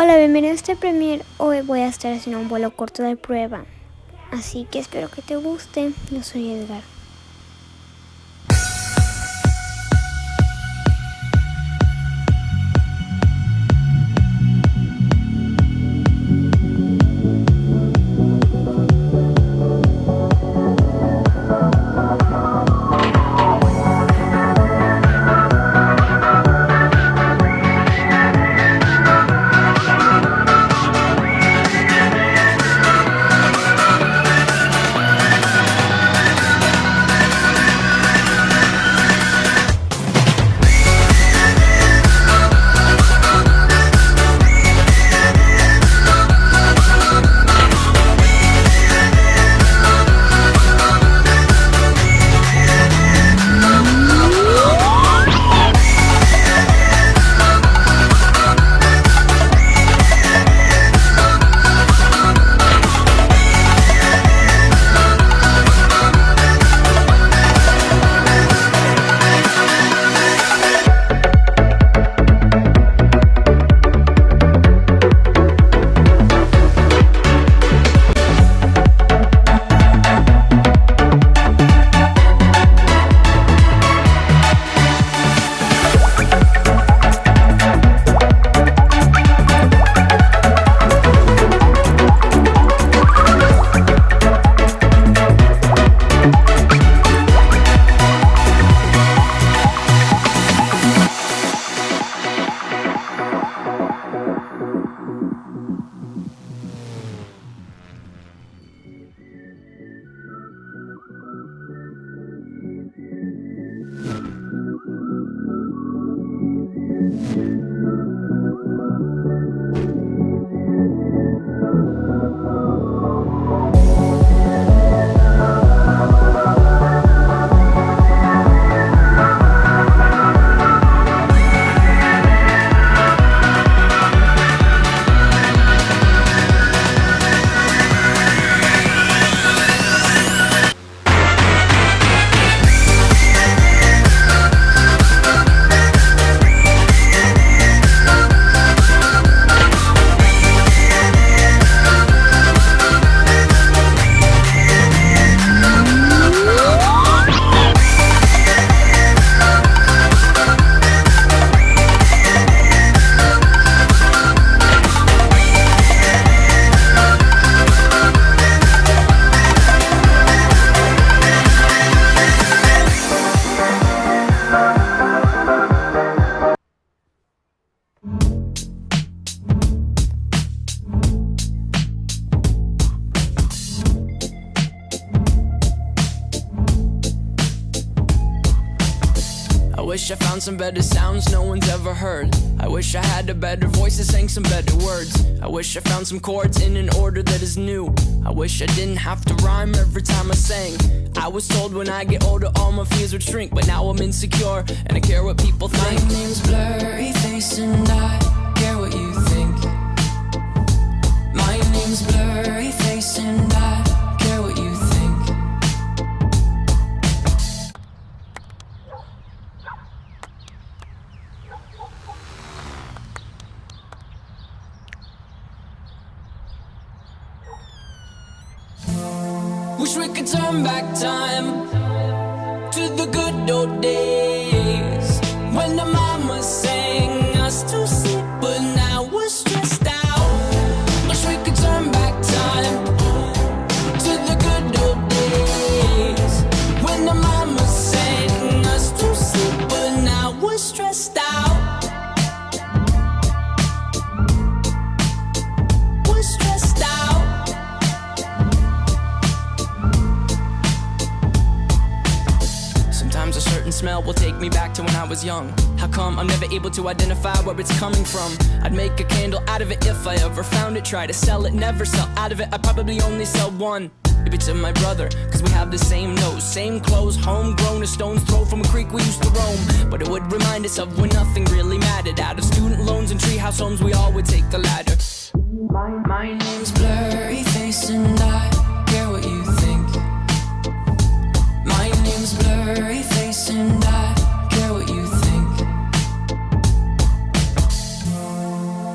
Hola, bienvenido a este premier. Hoy voy a estar haciendo un vuelo corto de prueba, así que espero que te guste. Yo soy Edgar. I wish I found some better sounds no one's ever heard. I wish I had a better voice that sang some better words. I wish I found some chords in an order that is new. I wish I didn't have to rhyme every time I sang. I was told when I get older all my fears would shrink, but now I'm insecure and I care what people think. My name's Blurry Face and I care what you think. My name's Blurry Face and I care what you think. Wish we could turn back time to the good old days when the mama sang us to sleep, but now we're stressed out. Wish we could turn back time to the good old days when the mama sang us to sleep, but now we're stressed out. We're stressed out. Sometimes a certain smell will take me back to when I was young. How come I'm never able to identify where it's coming from? I'd make a candle out of it if I ever found it. Try to sell it, never sell out of it. I'd probably only sell one. Maybe to my brother, cause we have the same nose, same clothes, homegrown, a stone's throw from a creek we used to roam. But it would remind us of when nothing really mattered. Out of student loans and treehouse homes, we all would take the ladder. My name's Blurry Face and I care what you think. My name's Blurry Face and I care what you think.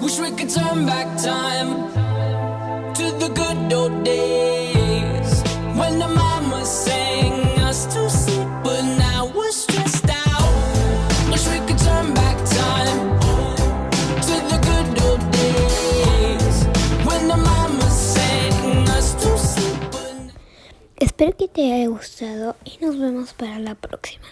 Wish we could could turn back time to the good old days when the mama sang us to sleep, but now we're stressed out. Wish we could turn back time to the good old days when the mama sang us to sleep, but Espero que te haya gustado y nos vemos para la próxima.